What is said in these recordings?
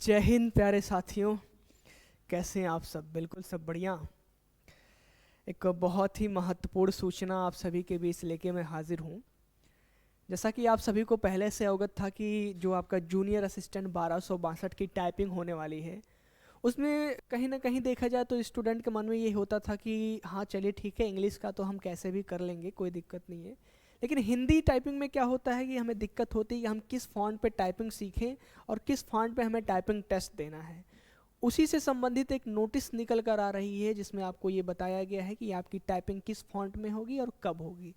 जय हिंद प्यारे साथियों, कैसे हैं आप सब? बिल्कुल सब बढ़िया। एक बहुत ही महत्वपूर्ण सूचना आप सभी के बीच लेके मैं हाजिर हूँ। जैसा कि आप सभी को पहले से अवगत था कि जो आपका जूनियर असिस्टेंट 1262 की टाइपिंग होने वाली है, उसमें कहीं ना कहीं देखा जाए तो स्टूडेंट के मन में ये होता था कि हाँ चलिए ठीक है, इंग्लिश का तो हम कैसे भी कर लेंगे, कोई दिक्कत नहीं है। लेकिन हिंदी टाइपिंग में क्या होता है कि हमें दिक्कत होती है कि हम किस फ़ॉन्ट पे टाइपिंग सीखें और किस फ़ॉन्ट पे हमें टाइपिंग टेस्ट देना है। उसी से संबंधित एक नोटिस निकल कर आ रही है जिसमें आपको ये बताया गया है कि आपकी टाइपिंग किस फ़ॉन्ट में होगी और कब होगी।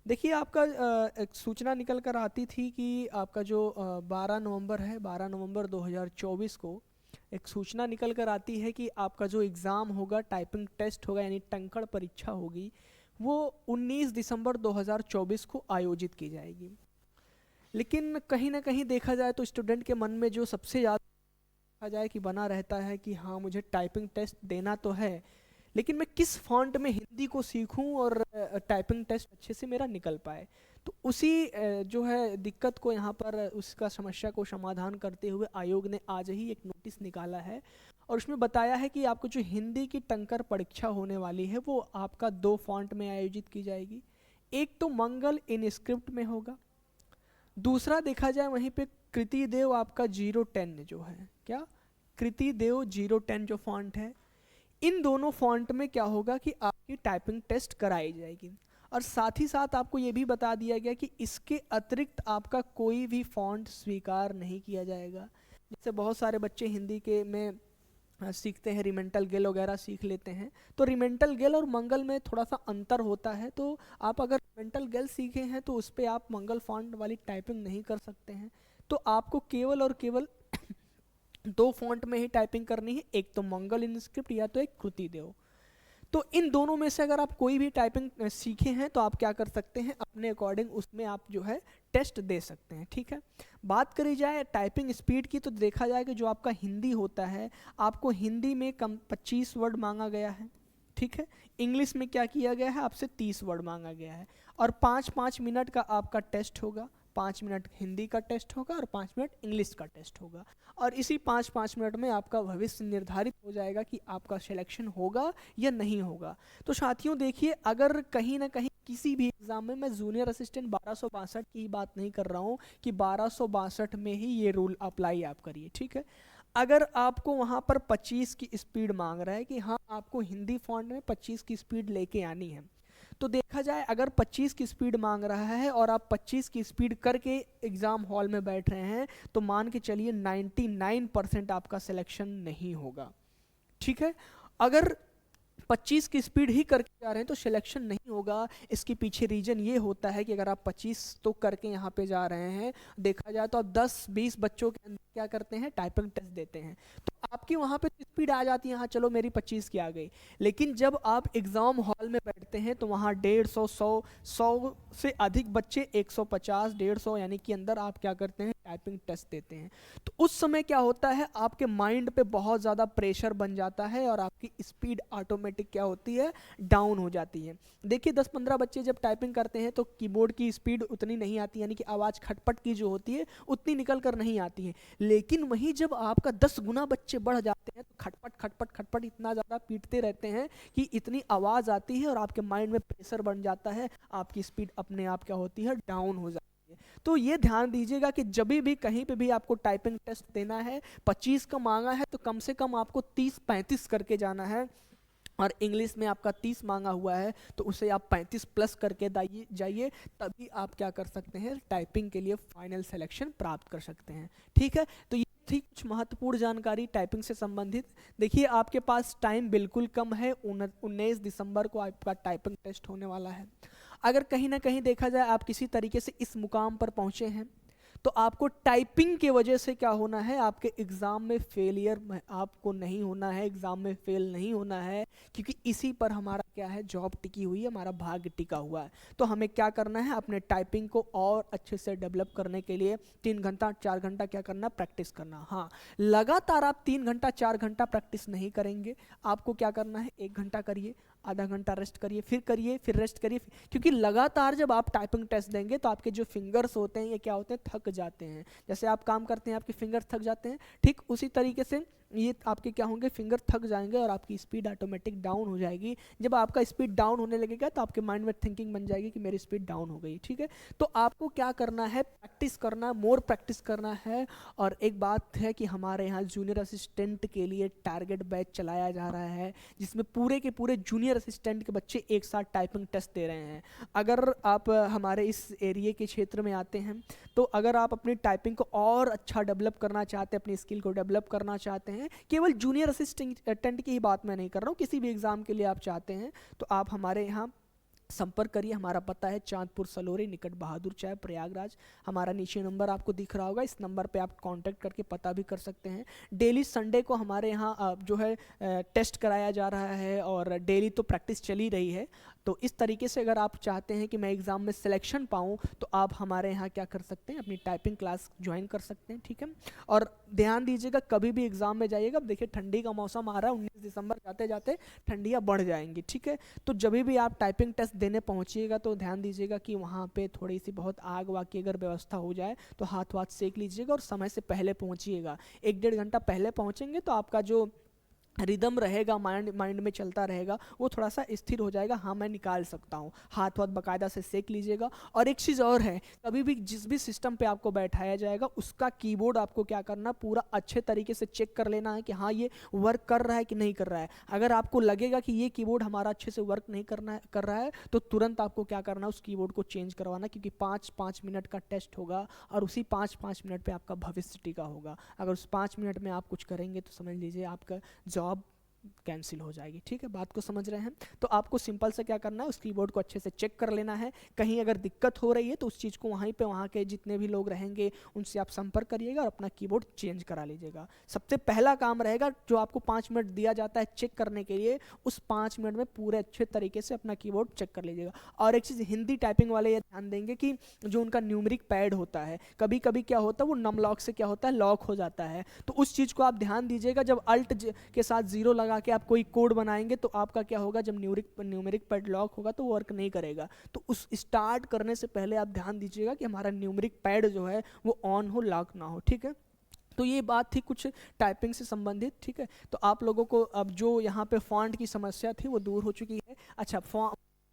देखिए आपका एक सूचना निकल कर आती थी कि आपका जो 12 नवंबर है, 12 नवंबर 2024 को एक सूचना निकल कर आती है कि आपका जो एग्ज़ाम होगा, टाइपिंग टेस्ट होगा यानी टंकण परीक्षा होगी, वो 19 दिसंबर 2024 को आयोजित की जाएगी। लेकिन कहीं ना कहीं देखा जाए तो स्टूडेंट के मन में जो सबसे ज़्यादा देखा जाए कि बना रहता है कि हाँ मुझे टाइपिंग टेस्ट देना तो है, लेकिन मैं किस फॉन्ट में हिंदी को सीखूं और टाइपिंग टेस्ट अच्छे से मेरा निकल पाए। तो उसी जो है दिक्कत को यहाँ पर उसका समस्या को समाधान करते हुए आयोग ने आज ही एक नोटिस निकाला है और उसमें बताया है कि आपको जो हिंदी की टंकर परीक्षा होने वाली है वो आपका दो फॉन्ट में आयोजित की जाएगी। एक तो मंगल इन स्क्रिप्ट में होगा, दूसरा देखा जाए वहीं पे कृति देव आपका 010 जो है, क्या कृति देव 010 जो फॉन्ट है, इन दोनों फॉन्ट में क्या होगा कि आपकी टाइपिंग टेस्ट कराई जाएगी। और साथ ही साथ आपको ये भी बता दिया गया कि इसके अतिरिक्त आपका कोई भी फॉन्ट स्वीकार नहीं किया जाएगा। जैसे बहुत सारे बच्चे हिंदी के में सीखते हैं, रिमेंटल गेल वगैरह सीख लेते हैं, तो रिमेंटल गेल और मंगल में थोड़ा सा अंतर होता है। तो आप अगर रिमेंटल गेल सीखे हैं तो उस पर आप मंगल फॉन्ट वाली टाइपिंग नहीं कर सकते हैं। तो आपको केवल और केवल दो फॉन्ट में ही टाइपिंग करनी है, एक तो मंगल इन स्क्रिप्ट या तो एक कृति देव। तो इन दोनों में से अगर आप कोई भी टाइपिंग सीखे हैं तो आप क्या कर सकते हैं, अपने अकॉर्डिंग उसमें आप जो है टेस्ट दे सकते हैं। ठीक है, बात करी जाए टाइपिंग स्पीड की तो देखा जाए कि जो आपका हिंदी होता है, आपको हिंदी में कम 25 वर्ड मांगा गया है। ठीक है, इंग्लिश में क्या किया गया है, आपसे 30 वर्ड मांगा गया है और 5-5 मिनट का आपका टेस्ट होगा। 5 मिनट हिंदी का टेस्ट होगा और 5 मिनट इंग्लिश का टेस्ट होगा और इसी 5-5 मिनट में आपका भविष्य निर्धारित हो जाएगा कि आपका सिलेक्शन होगा या नहीं होगा। तो साथियों देखिए, अगर कहीं ना कहीं किसी भी एग्जाम में, मैं जूनियर असिस्टेंट 1262 की बात नहीं कर रहा हूँ कि 1262 में ही ये रूल अप्लाई आप करिए। ठीक है, अगर आपको वहाँ पर 25 की स्पीड मांग रहा है कि हाँ आपको हिंदी फॉन्ट में 25 की स्पीड लेके आनी है, तो देखा जाए अगर 25 की स्पीड मांग रहा है और आप 25 की स्पीड करके एग्ज़ाम हॉल में बैठ रहे हैं, तो मान के चलिए 99% आपका सिलेक्शन नहीं होगा। ठीक है, अगर 25 की स्पीड ही करके जा रहे हैं तो सिलेक्शन नहीं होगा। इसके पीछे रीजन ये होता है कि अगर आप 25 तो करके यहाँ पे जा रहे हैं, देखा जाए तो आप 10-20 बच्चों के अंदर क्या करते हैं, टाइपिंग टेस्ट देते हैं, तो आपकी वहाँ पे स्पीड आ जाती है, हाँ चलो मेरी 25 की आ गई। लेकिन जब आप एग्ज़ाम हॉल में बैठते हैं तो वहाँ 150, 100 से अधिक बच्चे, 150, 150 यानी कि अंदर आप क्या करते हैं, टाइपिंग टेस्ट देते हैं। तो उस समय क्या होता है, आपके माइंड पे बहुत ज़्यादा प्रेशर बन जाता है और आपकी स्पीड ऑटोमेटिक क्या होती है, डाउन हो जाती है। देखिए 10-15 बच्चे जब टाइपिंग करते हैं तो कीबोर्ड की स्पीड उतनी नहीं आती, यानी कि आवाज़ खटपट की जो होती है उतनी निकल कर नहीं आती है। लेकिन वहीं जब आपका 10 गुना बच्चे बढ़ जाते हैं तो खटपट खटपट खटपट इतना ज़्यादा पीटते रहते हैं कि इतनी आवाज़ आती है और आपके माइंड में प्रेशर बन जाता है, आपकी स्पीड अपने आप क्या होती है, डाउन हो जाती है। तो ये ध्यान दीजिएगा कि जब भी कहीं पे भी आपको टाइपिंग टेस्ट देना है, 25 का मांगा है तो कम से कम आपको 30-35 करके जाना है, और इंग्लिश में आपका 30 मांगा हुआ है तो उसे आप 35 प्लस करके जाइए, तभी आप क्या कर सकते हैं, टाइपिंग के लिए फाइनल सिलेक्शन प्राप्त कर सकते हैं। ठीक है, तो ये थी कुछ महत्वपूर्ण जानकारी टाइपिंग से संबंधित। देखिए आपके पास टाइम बिल्कुल कम है, 19 दिसंबर को आपका टाइपिंग टेस्ट होने वाला है। अगर कहीं ना कहीं देखा जाए आप किसी तरीके से इस मुकाम पर पहुंचे हैं तो आपको टाइपिंग के वजह से क्या होना है, आपके एग्ज़ाम में फेलियर आपको नहीं होना है, एग्ज़ाम में फेल नहीं होना है, क्योंकि इसी पर हमारा क्या है, जॉब टिकी हुई है, हमारा भाग्य टिका हुआ है। तो हमें क्या करना है, अपने टाइपिंग को और अच्छे से डेवलप करने के लिए 3 घंटा 4 घंटा क्या करना, प्रैक्टिस करना। हाँ, लगातार आप 3 घंटा 4 घंटा प्रैक्टिस नहीं करेंगे, आपको क्या करना है, 1 घंटा करिए, आधा घंटा रेस्ट करिए, फिर रेस्ट करिए, क्योंकि लगातार जब आप टाइपिंग टेस्ट देंगे तो आपके जो फिंगर्स होते हैं ये क्या होते हैं, थक जाते हैं। जैसे आप काम करते हैं आपके फिंगर थक जाते हैं, ठीक उसी तरीके से ये आपके क्या होंगे, फिंगर थक जाएंगे और आपकी स्पीड ऑटोमेटिक डाउन हो जाएगी। जब आपका स्पीड डाउन होने लगेगा तो आपके माइंड में थिंकिंग बन जाएगी कि मेरी स्पीड डाउन हो गई, ठीक है। तो आपको क्या करना है, प्रैक्टिस करना, मोर प्रैक्टिस करना है। और एक बात है कि हमारे यहाँ जूनियर असिस्टेंट के लिए टारगेट बैच चलाया जा रहा है, जिसमें पूरे के पूरे जूनियर असिस्टेंट के बच्चे एक साथ टाइपिंग टेस्ट दे रहे हैं। अगर आप हमारे इस एरिया के क्षेत्र में आते हैं तो अगर आप अपनी टाइपिंग को और अच्छा डेवलप करना चाहते हैं, अपनी स्किल को डेवलप करना चाहते हैं, केवल जूनियर असिस्टेंट की ही बात मैं नहीं कर रहा हूँ, किसी भी एग्ज़ाम के लिए आप चाहते हैं तो आप हमारे यहाँ संपर्क करिए। हमारा पता है चांदपुर सलोरी निकट बहादुर चाय प्रयागराज। हमारा नीचे नंबर आपको दिख रहा होगा, इस नंबर पे आप कांटेक्ट करके पता भी कर सकते हैं। डेली संडे को हमारे यहाँ जो है टेस्ट कराया जा रहा है और डेली तो प्रैक्टिस चली रही है। तो इस तरीके से अगर आप चाहते हैं कि मैं एग्ज़ाम में सिलेक्शन पाऊँ तो आप हमारे यहाँ क्या कर सकते हैं, अपनी टाइपिंग क्लास ज्वाइन कर सकते हैं, ठीक है। और ध्यान दीजिएगा कभी भी एग्ज़ाम में जाइएगा, अब देखिए ठंडी का मौसम आ रहा है, 19 दिसंबर जाते जाते ठंडियाँ बढ़ जाएंगी, ठीक है। तो जब भी आप टाइपिंग टेस्ट देने पहुँचिएगा तो ध्यान दीजिएगा कि वहाँ पे थोड़ी सी बहुत आग वाग की अगर व्यवस्था हो जाए तो हाथ वाथ सेक लीजिएगा और समय से पहले पहुँचिएगा। 1-1.5 घंटा पहले पहुँचेंगे तो आपका जो रिदम रहेगा, माइंड में चलता रहेगा, वो थोड़ा सा स्थिर हो जाएगा। हाँ मैं निकाल सकता हूँ, हाथ वाथ बाकायदा से सेक लीजिएगा। और एक चीज़ और है, कभी भी जिस भी सिस्टम पे आपको बैठाया जाएगा उसका कीबोर्ड आपको क्या करना, पूरा अच्छे तरीके से चेक कर लेना है कि हाँ ये वर्क कर रहा है कि नहीं कर रहा है। अगर आपको लगेगा कि ये कीबोर्ड हमारा अच्छे से वर्क नहीं कर रहा है तो तुरंत आपको क्या करना है, उस कीबोर्ड को चेंज करवाना, क्योंकि 5-5 मिनट का टेस्ट होगा और उसी 5-5 मिनट पर आपका भविष्य टिका होगा। अगर उस 5 मिनट में आप कुछ करेंगे तो समझ लीजिए आपका जॉब कैंसिल हो जाएगी, ठीक है। बात को समझ रहे हैं। तो आपको सिंपल से क्या करना है, उस कीबोर्ड को अच्छे से चेक कर लेना है। कहीं अगर दिक्कत हो रही है तो उस चीज़ को वहीं पे वहाँ के जितने भी लोग रहेंगे उनसे आप संपर्क करिएगा और अपना कीबोर्ड चेंज करा लीजिएगा। सबसे पहला काम रहेगा, जो आपको 5 मिनट दिया जाता है चेक करने के लिए, उस 5 मिनट में पूरे अच्छे तरीके से अपना कीबोर्ड चेक कर लीजिएगा। और एक चीज़ हिंदी टाइपिंग वाले ये ध्यान देंगे कि जो उनका न्यूमेरिक पैड होता है, कभी कभी क्या होता है वो नम लॉक से क्या होता है, लॉक हो जाता है। तो उस चीज़ को आप ध्यान दीजिएगा। जब अल्ट के साथ 0 लगा के आप कोई कोड बनाएंगे तो आपका क्या होगा, जब न्यूमेरिक पैड लॉक होगा तो वो वर्क नहीं करेगा। तो उस स्टार्ट करने से पहले आप ध्यान दीजिएगा कि हमारा न्यूमेरिक पैड जो है वो ऑन हो, लॉक ना हो, ठीक है। तो ये बात थी कुछ टाइपिंग से संबंधित, ठीक है। तो आप लोगों को अब जो यहाँ पे फॉन्ट की समस्या थी वो दूर हो चुकी है। अच्छा,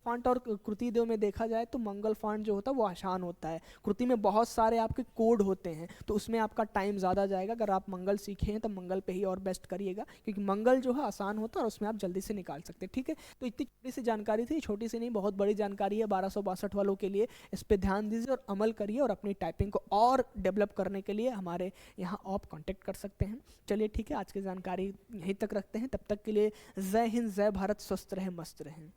फॉन्ट और कृति देव में देखा जाए तो मंगल फॉन्ट जो होता है वो आसान होता है। कृति में बहुत सारे आपके कोड होते हैं तो उसमें आपका टाइम ज़्यादा जाएगा। अगर आप मंगल सीखे हैं तो मंगल पे ही और बेस्ट करिएगा, क्योंकि मंगल जो है आसान होता है और उसमें आप जल्दी से निकाल सकते हैं, ठीक है। तो इतनी छोटी सी जानकारी थी, छोटी सी नहीं बहुत बड़ी जानकारी है 1262 वालों के लिए। इस पर ध्यान दीजिए और अमल करिए और अपनी टाइपिंग को और डेवलप करने के लिए हमारे यहाँ आप कॉन्टेक्ट कर सकते हैं। चलिए ठीक है, आज की जानकारी यहीं तक रखते हैं। तब तक के लिए जय हिंद, जय भारत, स्वस्थ रहें, मस्त रहें।